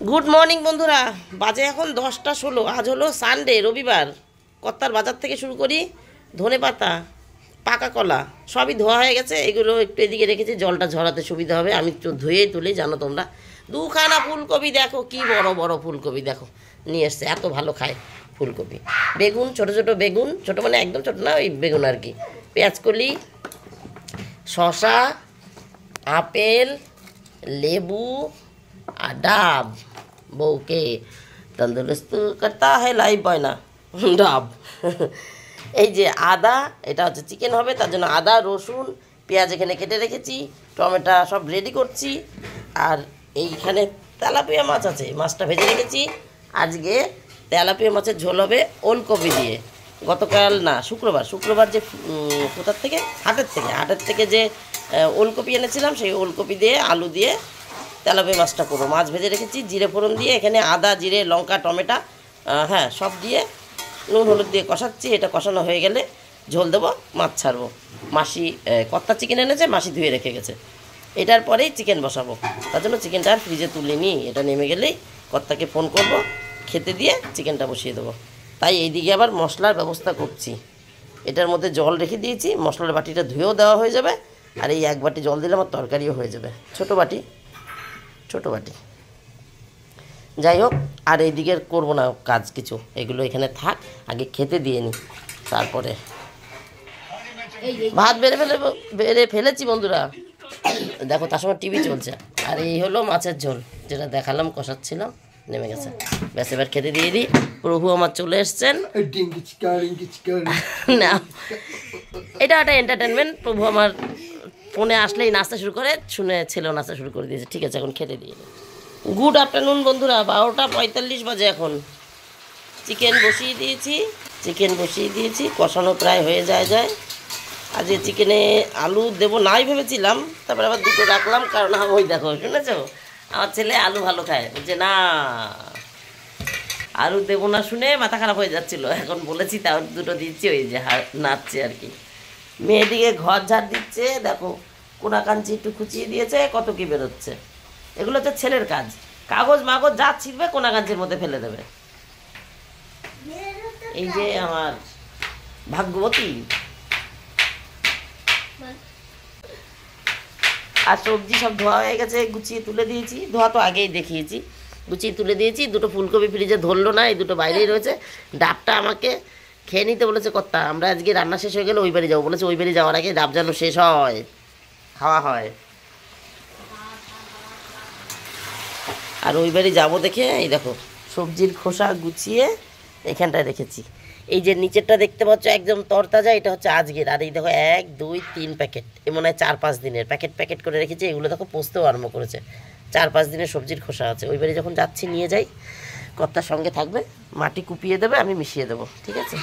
Good morning বন্ধুরা, বাজে এখন 10টা 16। আজ হলো সানডে, রবিবার। কত্তার বাজার থেকে শুরু করি, ধনেপাতা, পাকা কলা সবই ধোয়া হয়ে গেছে। এগুলো একটু এদিকে রেখেছি, জলটা ঝরাতে সুবিধা হবে। আমি তো ধুয়েই তুলি, জানো তোমরা। দুখানা ফুলকপি দেখো, কি বড় বড় ফুলকপি দেখো নিয়ে এসছে, এত ভালো খায় ফুলকপি। বেগুন, ছোট ছোট বেগুন, ছোট মানে একদম ছোট না, ওই বেগুন আর কি। পেঁয়াজকলি, শশা, আপেল, লেবু আর ডাব। বউকে তন্দুরুস্ত করতা হয় লাইভ বয় না ডাব। এই যে আদা, এটা হচ্ছে চিকেন হবে, তার জন্য আদা, রসুন, পেঁয়াজ এখানে কেটে রেখেছি, টমেটো সব রেডি করছি। আর এইখানে তেলাপিয়া মাছ আছে, মাছটা ভেজে রেখেছি। আজকে তেলাপিয়া মাছের ঝোল হবে ওলকপি দিয়ে। গতকাল না, শুক্রবার যে কোথার থেকে হাটের থেকে যে ওলকপি এনেছিলাম, সেই ওলকপি দিয়ে আলু দিয়ে তেলাপিয়া মাছটা করবো। মাছ ভেজে রেখেছি, জিরে ফোড়ন দিয়ে এখানে আদা, জিরে, লঙ্কা, টমেটো, হ্যাঁ সব দিয়ে নুন হলুদ দিয়ে কষাচ্ছি। এটা কষানো হয়ে গেলে ঝোল দেবো, মাছ ছাড়বো। মাসি কত্তা চিকেন এনেছে, মাসি ধুয়ে রেখে গেছে। এটার পরেই চিকেন বসাবো, তার জন্য চিকেনটা আর ফ্রিজে তুলিনি। এটা নেমে গেলেই কর্তাকে ফোন করব, খেতে দিয়ে চিকেনটা বসিয়ে দেবো। তাই এইদিকে আবার মশলার ব্যবস্থা করছি। এটার মধ্যে জল রেখে দিয়েছি, মশলার বাটিটা ধুয়েও দেওয়া হয়ে যাবে। আর এই এক বাটি জল দিলে আমার তরকারিও হয়ে যাবে। ছোটো বাটি। যাই হোক, আর এই দিকের করবো না কাজ কিছু, এগুলো এখানে থাক, আগে খেতে দিয়ে নিই, তারপরে ভাত বেড়ে ফেলেছি বন্ধুরা। দেখো তার সময় টিভি চলছে। আর এই হলো মাছের ঝোল, যেটা দেখালাম কষাচ্ছিলাম, নেমে গেছে। ব্যাস এবার খেতে দিয়ে দিই। প্রভু আমার চলে এসছেন না, এটা একটা এন্টারটেনমেন্ট। প্রভু আমার ফোনে আসলেই নাস্তা শুরু করে, শুনে ছেলেও নাস্তা শুরু করে দিয়েছে। ঠিক আছে, এখন খেতে দিয়ে দিই। গুড আফটারনুন বন্ধুরা, 12টা 45 বাজে এখন। চিকেন বসিয়ে দিয়েছি, কষানো প্রায় হয়ে যায়। আজকে চিকেনে আলু দেবো নাই ভেবেছিলাম, তারপরে আবার দুটো রাখলাম, কারণ ওই দেখো শুনেছো, আমার ছেলে আলু ভালো খায়, বলছে না আলু দেবো না, শুনে মাথা খারাপ হয়ে যাচ্ছিলো। এখন বলেছি তাও দুটো দিচ্ছি, ওই যে নাচছে আর কি। মেয়েদিকে ঘর ঝাড় দিচ্ছে, দেখো কোনা কাঞ্চি একটু খুঁচিয়ে দিয়েছে, কত কি বেরোচ্ছে। এগুলো হচ্ছে ছেলের কাজ, কাগজ মাগজ যা ছিঁড়বে কোনা কাঞ্চির মধ্যে ফেলে দেবে। এই যে আমার ভাগ্যবতী। আর সবজি সব ধোয়া হয়ে গেছে, গুছিয়ে তুলে দিয়েছি। ধোয়া তো আগেই দেখিয়েছি, গুছিয়ে তুলে দিয়েছি। দুটো ফুলকপি ফ্রিজে ধরলো না, এই দুটো বাইরেই রয়েছে। ডাবটা আমাকে খেয়ে নিতে বলেছে কর্তা। আমরা আজকে রান্না শেষ হয়ে গেলে ওই বাড়ি যাবো বলেছে, ওই বাড়ি যাওয়ার আগে ডাব যেন শেষ হয়, খাওয়া হয়। আর ওই বাড়ি যাবো দেখে এই দেখো সবজির খোসা গুছিয়ে এখানটায় রেখেছি। এই যে নিচেরটা দেখতে পাচ্ছ একদম তরতাজা, এটা হচ্ছে আজকের। আর এই দেখো 1 2 3 প্যাকেট, এ মনে হয় 4-5 দিনের প্যাকেট করে রেখেছি। এগুলো দেখো পোস্তেও আরম্ভ করেছে। 4-5 দিনের সবজির খোসা আছে। ওই বাড়ি যখন যাচ্ছি নিয়ে যাই, কর্তার সঙ্গে থাকবে, মাটি কুপিয়ে দেবে, আমি মিশিয়ে দেবো। ঠিক আছে।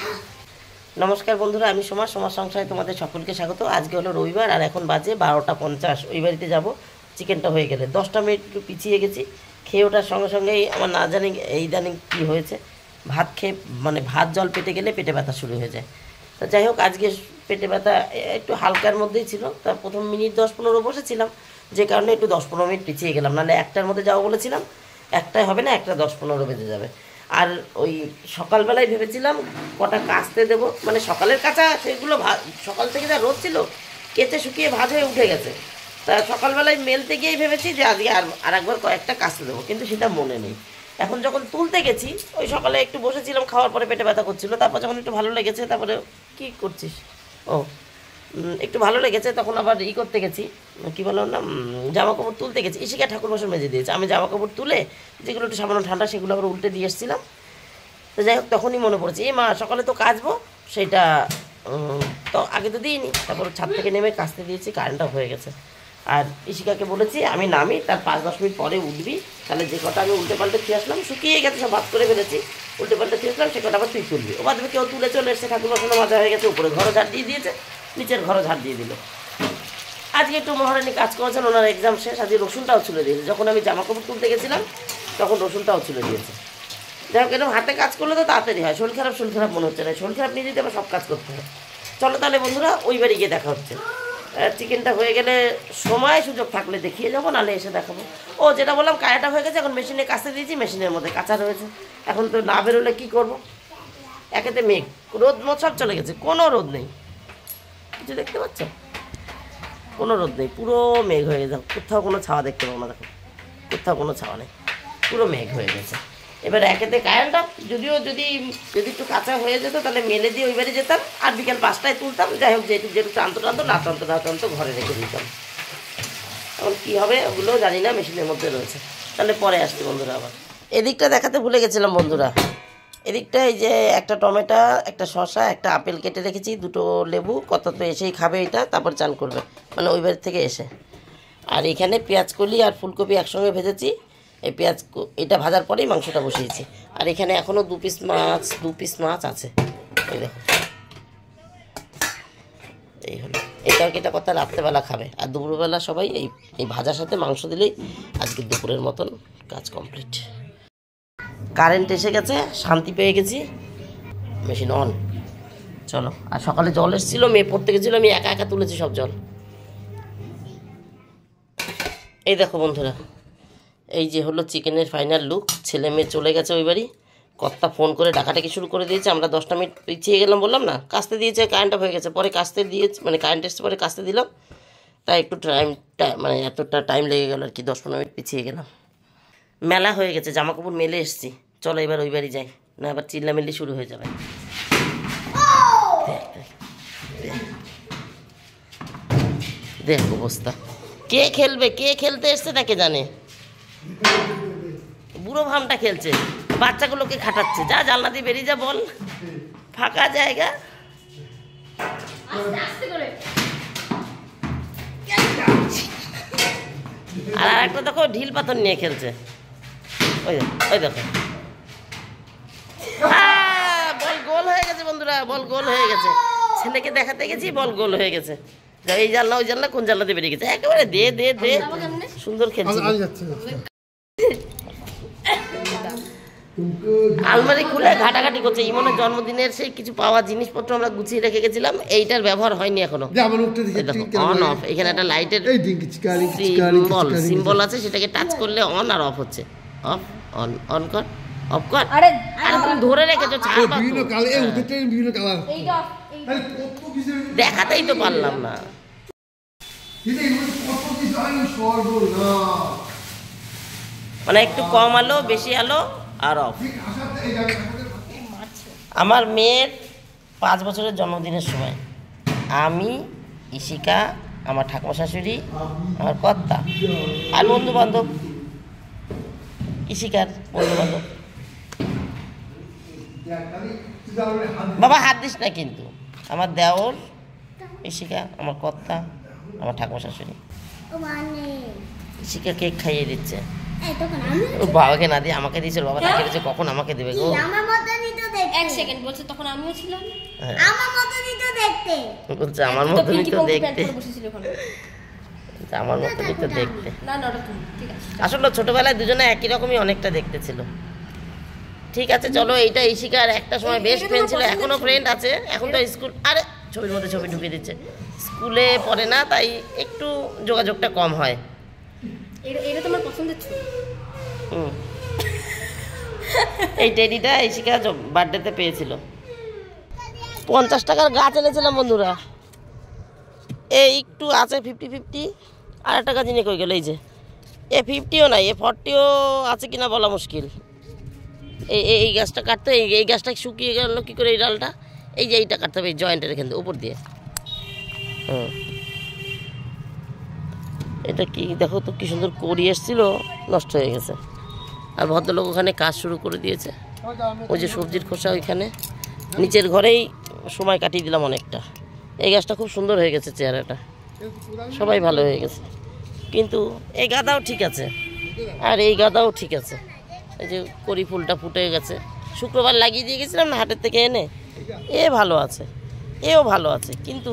নমস্কার বন্ধুরা, আমি সোমার সংসারে তোমাদের সকলকে স্বাগত। আজকে হলো রবিবার, আর এখন বাজে 12টা 50। ওই বাড়িতে যাবো চিকেনটা হয়ে গেলে। 10টা মিনিট একটু পিছিয়ে গেছি। খেয়ে ওঠার সঙ্গে সঙ্গেই আমার না জানি এই ইদানিং কী হয়েছে, ভাত খেয়ে মানে ভাত জল পেটে গেলে পেটে ব্যথা শুরু হয়ে যায়। তা যাই হোক, আজকে পেটে ব্যথা একটু হালকার মধ্যেই ছিল। তা প্রথম মিনিট 10-15 বসেছিলাম, যে কারণে একটু 10-15 মিনিট পিছিয়ে গেলাম। নাহলে 1টার মধ্যে যাবো বলেছিলাম, 1টায় হবে না, 1টা 10-15 বেজে যাবে। আর ওই সকালবেলায় ভেবেছিলাম কটা কাচতে দেবো, মানে সকালের কাঁচা সেগুলো সকাল থেকে যা রোদ ছিল, কেচে শুকিয়ে ভাজ হয়ে উঠে গেছে। তা সকালবেলায় মেলতে গিয়েই ভেবেছি যে আজকে আর একবার কয়েকটা কাচতে দেবো, কিন্তু সেটা মনে নেই। এখন যখন তুলতে গেছি, ওই সকালে একটু বসেছিলাম, খাওয়ার পরে পেটে ব্যথা করছিল। তারপর যখন একটু ভালো লেগেছে, তারপরে কি করছিস ও একটু ভালো লেগেছে, তখন আবার করতে গেছি, কী বললাম না, জামা কাপড় তুলতে গেছি। ইশিকা ঠাকুর বসে মেজে দিয়েছে, আমি জামা কাপড় তুলে যেগুলো একটু সামান্য ঠান্ডা সেগুলো আবার উল্টে দিয়ে এসেছিলাম। তো যাই হোক, তখনই মনে পড়েছে, মা সকালে তো কাচবো, সেটা তো আগে তো দিইনি। তারপর ছাদ থেকে নেমে কাচতে দিয়েছি, কারেন্টটা হয়ে গেছে। আর ইশিকাকে বলেছি আমি নামি, তার 5-10 মিনিট পরে উঠবি, তাহলে যে কটা আমি উল্টে পাল্টে খেয়ে আসলাম, শুকিয়ে গেছে, সব ভাত করে ফেলেছি, উল্টে পাল্টে খেয়ে আসলাম, সে কটা আবার তুই তুলবি। ও বাদবে কেউ তুলে চলে এসছে, ঠাকুর বসানো মাজা হয়ে গেছে, উপরে ঘরও ঝাড় দিয়ে দিয়েছে, নিচের ঘরও ঝাড় দিয়ে দিল। আজকে একটু মহারানী কাজ করেছেন, ওনার এক্সাম শেষ। আজকে রসুনটাও ছুলে দিয়েছে, যখন আমি জামা কাপড় তুলতে গেছিলাম তখন রসুনটাও ছুলে দিয়েছে। যাই হোক, এরকম হাতে কাজ করলে তো তাড়াতাড়ি হয়। শরীর খারাপ মনে হচ্ছে না, শরীর খারাপ নিয়ে যেতে আবার সব কাজ করতে হয়। চলো তাহলে বন্ধুরা, ওই বাড়ি গিয়ে দেখা হচ্ছে। চিকেনটা হয়ে গেলে সময় সুযোগ থাকলে দেখিয়ে যাবো, নাহলে এসে দেখাবো। ও যেটা বললাম কায়াটা হয়ে গেছে, এখন মেশিনে কাছে দিয়েছি, মেশিনের মধ্যে কাঁচা রয়েছে। এখন তো না বেরোলে কী করবো, একেতে মেঘ, রোদ মোদ সব চলে গেছে, কোনো রোদ নেই, কিছু দেখতে পাচ্ছ, কোনো রোদ নেই, পুরো মেঘ হয়ে গেছে, কোথাও কোনো ছাওয়া দেখতে পাবো না, দেখো কোথাও কোনো ছাওয়া নেই, পুরো মেঘ হয়ে গেছে। এবার একেতে কারেন্টটা যদিও যদি একটু কাঁচা হয়ে যেত তাহলে মেলে দিয়ে ওই বাড়ি যেতাম, আর বিকেল 5টায় তুলতাম। যাই হোক, যেটুকু টানতো না টানতো ঘরে রেখে দিতাম। এখন কী হবে ওগুলোও জানি না, মেশিনের মধ্যে রয়েছে। তাহলে পরে আসছি বন্ধুরা। আবার এদিকটা দেখাতে ভুলে গেছিলাম বন্ধুরা, এদিকটা এই যে একটা টমেটো, একটা শসা, একটা আপেল কেটে রেখেছি, 2টো লেবু, কত তো এসেই খাবে এটা, তারপর চান করবে, মানে ওই বাড়ি থেকে এসে। আর এখানে পেঁয়াজকলি আর ফুলকপি একসঙ্গে ভেজেছি, এই এটা ভাজার পরেই মাংসটা বসিয়েছি। আর এখানে এখনও 2 পিস মাছ আছে, এই দেখো, এই হলো এটা কথা রাত্রেবেলা খাবে, আর দুপুরবেলা সবাই এই ভাজার সাথে মাংস দিলেই আজকে দুপুরের মতন কাজ কমপ্লিট। কারেন্ট এসে গেছে, শান্তি পেয়ে গেছি, মেশিন অন। চলো, আর সকালে জল এসেছিলো, মেয়ে পড়তে গেছিলো, আমি একা তুলেছি সব জল। এই দেখো বন্ধুরা, এই যে হলো চিকেনের ফাইনাল লুক। ছেলে মেয়ে চলে গেছে ওই বাড়ি, কর্তা ফোন করে ডাকাটাকি শুরু করে দিয়েছে। আমরা 10টা মিনিট পিছিয়ে গেলাম, বললাম না, কাস্তে দিয়েছে, কারেন্টটা হয়ে গেছে, পরে কাস্তে দিয়েছে, মানে কারেন্ট এসছে পরে কাস্তে দিলাম, তাই একটু মানে এতটা টাইম লেগে গেল আর কি, 10-15 মিনিট পিছিয়ে গেলাম। মেলা হয়ে গেছে, জামা কাপড় মেলে এসছি, চলো এবার ওই বাড়ি যাই, না আবার চিল্লামিল্লি শুরু হয়ে যাবে। দেখ অবস্থা, কে খেলতে এসছে তাকে জানে, বুড়ো ভামটা খেলছে, বাচ্চাগুলোকে খাটাচ্ছে। যা জানলা দিয়ে বেরিয়ে যা, বল, ফাঁকা জায়গা। আর একটা দেখো ঢিল পাথর নিয়ে খেলছে, ওই দেখো, বল গোল হয়ে গেছে বন্ধুরা, বল গোল হয়ে গেছে। ছেলেকে দেখাতে গেছি, বল গোল হয়ে গেছে। এই জানলা ওই জানলা, কোন জানলাতে বেরিয়ে গেছে, একেবারে দে সুন্দর খেলছে। আলমারি খুলে ঘাটাঘাটি করছে, ইমনের জন্মদিনের সেই কিছু পাওয়া জিনিসপত্র আমরা গুছিয়ে রেখে গেছিলাম, এইটার ব্যবহার হয়নি এখনো। অন অফ, এখানে একটা লাইটের সিম্বল আছে, সেটাকে টাচ করলে অন আর অফ হচ্ছে, অফ অন, অন কর, অফ কর। আরে তুমি ধরে রেখেছো, দেখাতেই তো পারলাম না। মানে একটু কম আলো, বেশি আলো আর অফ। আমার মেয়ের 5 বছরের জন্মদিনের সময় আমি, ইশিকা, আমার ঠাকুমা শাশুড়ি, আমার কর্তা আর বন্ধু বান্ধব, ইশিকার বন্ধু বান্ধব। বাবা হাত দিস না কিন্তু, আমার দেওর, ইশিকা, আমার কর্তা, আমার ঠাকুমা শাশুড়ি। ইশিকা কেক খাইয়ে দিচ্ছে, ওর বাবাকে না দিয়ে আমাকে দিয়েছিল, বাবা তাকে দিয়েছে, কখন আমাকে দেবে গো। এক সেকেন্ড বলছে, তখন আমিও ছিলাম, আমার মতনই তো দেখতে, বলছে আমার মতনই তো দেখতে, আমার মতনই তো দেখতে। আসলে ছোটবেলায় দুজনে একই রকমই অনেকটা দেখতে ছিল। ঠিক আছে চলো, এইটা ইশিকার একটা সময় বেস্ট ফ্রেন্ড ছিল, এখনো ফ্রেন্ড আছে, এখন তো স্কুল, আরে ছবির মধ্যে ছবি ঢুকিয়ে দিচ্ছে, স্কুলে পড়ে না, তাই একটু যোগাযোগটা কম হয়। এটা তোমার পছন্দের ছবি। এই টেডিটা ইশিকা বার্থডেতে পেয়েছিল, 50 টাকার গাছ এনেছিলাম বন্ধুরা। এই একটু আছে 50-50, আর একটা গাছ নিয়ে কই গেল, এই যে এ 50ও নাই, এ 40ও আছে কিনা বলা মুশকিল। এই গাছটা কাটতে, এই গাছটা শুকিয়ে গেল কী করে, এই ডালটা, এই যে এইটা কাটতে হবে, এই জয়েন্টের এখান থেকে উপর দিয়ে। এটা কি দেখো তো, কি সুন্দর করি এসেছিল, নষ্ট হয়ে গেছে। আর ভদ্রলোক ওখানে কাজ শুরু করে দিয়েছে, ওই যে সবজির খোসা ওইখানে নিচের ঘরেই সময় কাটিয়ে দিলাম অনেকটা। এই গাছটা খুব সুন্দর হয়ে গেছে, চেহারাটা সবাই ভালো হয়ে গেছে, কিন্তু এই গাদাও ঠিক আছে, আর এই গাদাও ঠিক আছে। এই যে করি ফুলটা ফুটে গেছে, শুক্রবার লাগিয়ে দিয়ে গেছিলাম না হাটের থেকে এনে, এ ভালো আছে, এও ভালো আছে, কিন্তু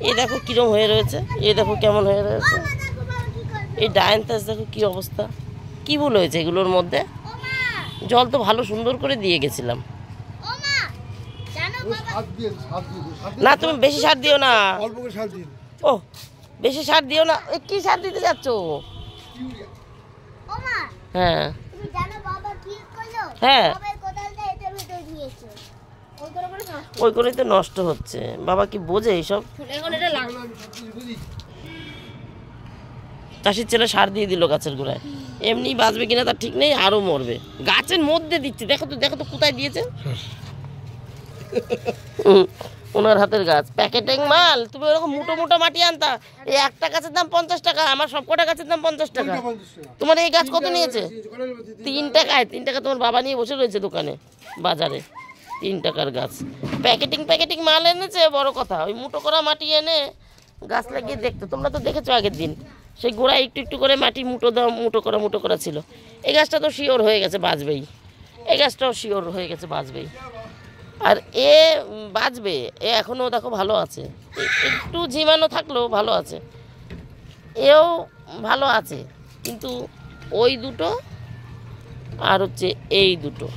এ দেখো কীরকম হয়ে রয়েছে, এ দেখো কেমন হয়ে রয়েছে। এই ডায়ান্থাস দেখো কী অবস্থা, কী ভুল হয়েছে এগুলোর মধ্যে। জল তো ভালো সুন্দর করে দিয়ে গেছিলাম। না তুমি বেশি সার দিও না, ও বেশি সার দিও না। কি সার দিতে যাচ্ছ? হ্যাঁ হ্যাঁ, ওই করেই তো নষ্ট হচ্ছে। বাবা কি বোঝে এইসব? চাষির ছেলে সার দিয়ে দিল গাছের গোড়ায়, এমনি বাঁচবে কিনা তার ঠিক নেই, আরো মরবে। গাছের মধ্যে দিচ্ছে, দেখো তো দেখো তো কোথায় দিয়েছে। ওনার হাতের গাছ প্যাকেটিং মাল। তুমি ওরকম মোটো মোটো মাটি আনতা, এই একটা গাছের দাম 50 টাকা, আমার সবকটা গাছের দাম 50 টাকা। তোমার এই গাছ কত নিয়েছে? 3 টাকায়। 3 টাকা তোমার বাবা নিয়ে বসে রয়েছে দোকানে বাজারে। 3 টাকার গাছ প্যাকেটিং মাল এনেছে, বড় কথা। ওই মুটো করা মাটি এনে গাছ লাগিয়ে দেখতো, তোমরা তো দেখেছো আগের দিন। সেই গোড়ায় একটু একটু করে মাটি মুটো করা ছিল। এই গাছটা তো শিওর হয়ে গেছে বাঁচবেই, এই গাছটাও শিওর হয়ে গেছে বাঁচবেই। আর এ বাঁচবে, এ এখনও দেখো ভালো আছে, একটু ঝিমানো থাকলেও ভালো আছে, এও ভালো আছে। কিন্তু ওই দুটো আর হচ্ছে এই দুটো,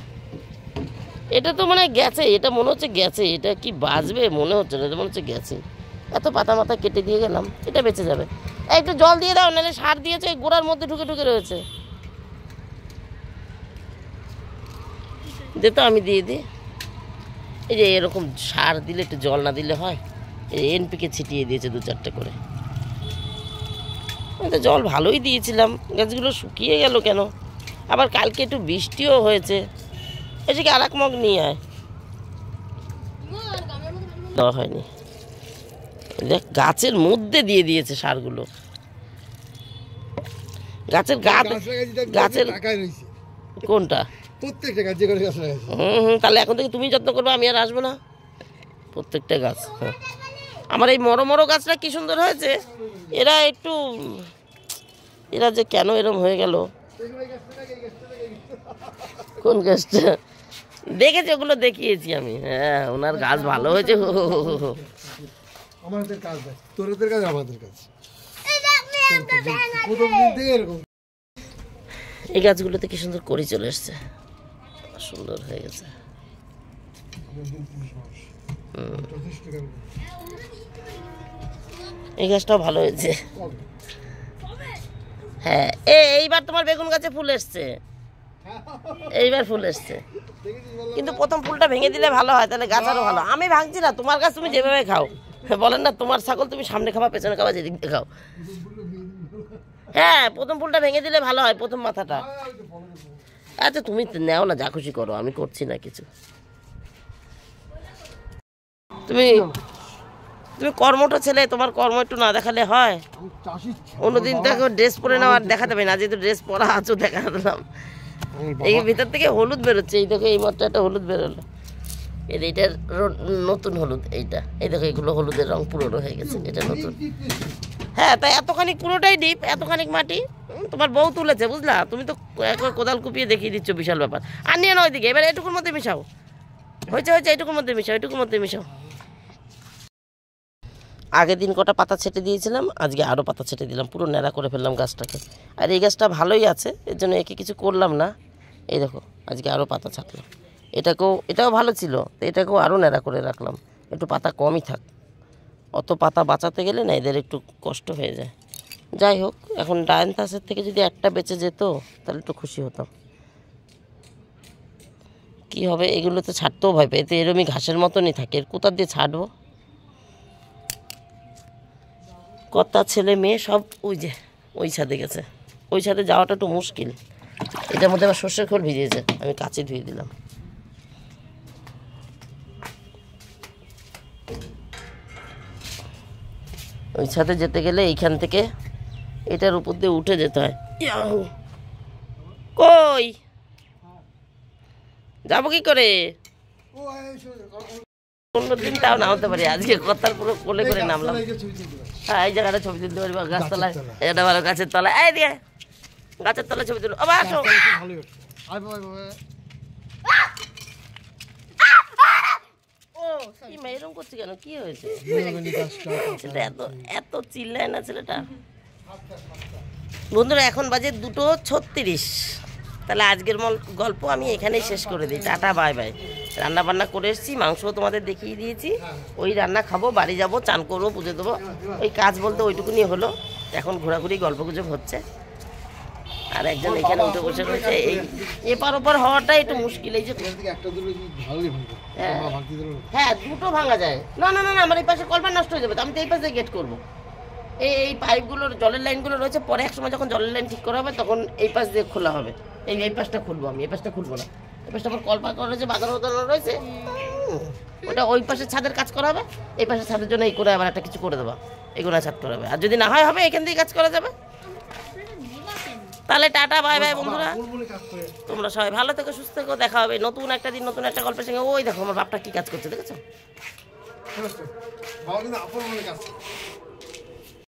এটা তো মানে গেছে, এটা মনে হচ্ছে গেছে। এটা কি বাঁচবে মনে হচ্ছে না, এটা মনে হচ্ছে গেছে। এত পাতা মাথা কেটে দিয়ে গেলাম, এটা বেঁচে যাবে। একটু জল দিয়ে দাও, নাহলে সার দিয়েছে গোড়ার মধ্যে ঢুকে ঢুকে রয়েছে। দে তো, আমি দিয়ে দিই। এই যে এরকম সার দিলে একটু জল না দিলে হয়। এই এনপিকে ছিটিয়ে দিয়েছে 2-4টে করে। তো জল ভালোই দিয়েছিলাম, গাছগুলো শুকিয়ে গেল কেন? আবার কালকে একটু বৃষ্টিও হয়েছে। এসে আর এক মগ নিয়ে আয়। দেওয়া হয়নি, দেখ গাছের মধ্যে দিয়ে দিয়েছে সারগুলো। গাছের গাছের কোনটা? প্রত্যেকটা গাছ যে করে গাছ লাগাইছে। তাহলে এখন থেকে তুমি যত্ন করবে, আমি আর আসবো না। প্রত্যেকটা গাছ। হ্যাঁ, আমার এই মরো গাছটা কি সুন্দর হয়েছে। এরা যে কেন এরম হয়ে গেল? কোন গাছটা দেখেছি? ওগুলো দেখিয়েছি আমি। হ্যাঁ, ওনার গাছ ভালো হয়েছে। আমাদের কাজ দেখ, তোরদের কাজ আমাদের কাজ। এই গাছগুলোতে কি সুন্দর করি চলে এসছে, সুন্দর হয়ে গেছে। এই গাছটাও ভালো হয়েছে। হ্যাঁ, এইবার তোমার বেগুন গাছে ফুল এসছে, এইবার ফুল এসছে। কিন্তু প্রথম ফুলটা ভেঙে দিলে ভালো হয়, তাহলে গাছ আরো ভালো। আমি ভাঙছি না, তোমার গাছ তুমি যেভাবে খাও। বলেন না, তোমার ছাগল তুমি সামনে খাবা পেছনে খাবা, যেদিক দিয়ে খাও। হ্যাঁ, প্রথম ফুলটা ভেঙে দিলে ভালো হয়, প্রথম মাথাটা। আচ্ছা তুমি নেও না, যা খুশি করো, আমি করছি না কিছু। তুমি কর্মটা ছেলে, তোমার কর্ম একটু না দেখালে হয়? অন্যদিন তো ড্রেস পরে নেওয়ার দেখাতে পারি না, যেহেতু ড্রেস পরা আছো দেখা দিলাম। এই ভিতর থেকে হলুদ বেরোচ্ছে, এই দেখো এই মাত্র একটা হলুদ বেরোলো। এইটার নতুন হলুদ, এইটা এই দেখো, এগুলো হলুদের রং পুরোনো হয়ে গেছে, এটা নতুন। হ্যাঁ, তাই এতখানি পুরোটাই ডিপ, এতখানি মাটি তোমার বউ তুলেছে, বুঝলা? তুমি তো একবার কোদাল কুপিয়ে দেখিয়ে দিচ্ছ, বিশাল ব্যাপার। আর নিয়ে নয় দিকে, এবার এটুকুর মধ্যে মিশাও। হয়েছে, এটুকুর মধ্যে মিশাও। আগের দিন কটা পাতা ছেটে দিয়েছিলাম, আজকে আরও পাতা ছেটে দিলাম, পুরো ন্যাড়া করে ফেললাম গাছটাকে। আর এই গাছটা ভালোই আছে, এর জন্য একে কিছু করলাম না। এই দেখো, আজকে আরও পাতা ছাঁটলাম। এটাও ভালো ছিল, তো এটাকেও আরও ন্যাড়া করে রাখলাম, একটু পাতা কমই থাক। অত পাতা বাঁচাতে গেলে না এদের একটু কষ্ট হয়ে যায়। যাই হোক, এখন ডায়ান্থাসের থেকে যদি একটা বেঁচে যেত তাহলে একটু খুশি হতাম। কি হবে, এগুলো তো ছাড়তেও ভয় পাই, এতে এরমই ঘাসের মতনই থাকে, এর কোথা দিয়ে ছাড়বো? কর্তা ছেলে মেয়ে সব ওই ছাদে গেছে। ওই ছাদে যাওয়াটা একটু মুশকিল। এটার মধ্যে আবার সর্ষের খোল ভিজিয়েছে, আমি কাচে ধুয়ে দিলাম। ওই ছাদে যেতে গেলে এইখান থেকে এটার উপর দিয়ে উঠে যেতে হয়। কই যাবো কি করে? অন্যদিন তাও নামতে পারি, আজকে কথার পুরো কোলে করে নামলাম। হ্যাঁ, এই জায়গাটা ছবি তুলতে পারি, গাছতলায়। এটা ভালো, গাছের তলায়। এই দিয়ে গাছের তলায় ছবি তুলো। আবার আসো। এরকম করছি কেন, কি হয়েছে? এত চিল্লায় না ছেলেটা। বন্ধুরা, এখন বাজে 2:36। তাহলে আজকের গল্প আমি এখানেই শেষ করে দিই। Tata, bye bye. রান্না বান্না করে এসেছি, মাংসও তোমাদের দেখিয়ে দিয়েছি। ওই রান্না খাবো, বাড়ি যাব, চান করবো, পুজো দেবো। ওই কাজ বলতে ওইটুকুনি হলো। এখন ঘোরাঘুরি গল্প গুজব হচ্ছে। আর একজন এখানে উঠে বসে রয়েছে। এই এপার ওপার হওয়াটা একটু মুশকিল। এই যে একটা দুটো ভালোই ভাঙবে। হ্যাঁ। ভাঙতে দিল হ্যাঁ, দুটো ভাঙা যায়। না না না না, আমার এই পাশে কলপার নষ্ট হয়ে যাবে তো, আমি তো এই পাশে গেট করবো। এই পাইপগুলোর জলের লাইনগুলো রয়েছে, পরে এক সময় যখন জলের লাইন ঠিক করা হবে তখন এই পাশ দিয়ে খোলা হবে। এই পাশটা খুলবো আমি, এই পাশটা খুলবো না। এই পাশটা আবার কলপার করা রয়েছে, বাগানো বাগানো রয়েছে। ওটা ওই পাশে ছাদের কাজ করা হবে, এই পাশে ছাদের জন্য এই করে আবার একটা কিছু করে দেবো, এগুলো ছাদ করা হবে। আর যদি না হয় হবে, এখান থেকে কাজ করা যাবে। তাহলে টাটা, বাই বাই বন্ধুরা। তোমরা সবাই ভালো থেকো, সুস্থ থেকো। দেখা হবে নতুন একটা দিন, নতুন একটা গল্পের সঙ্গে। ওই দেখো আমার বাপটা কি কাজ করছে, দেখেছো? বাবা কিন্তু আপন মনে কাজ করে।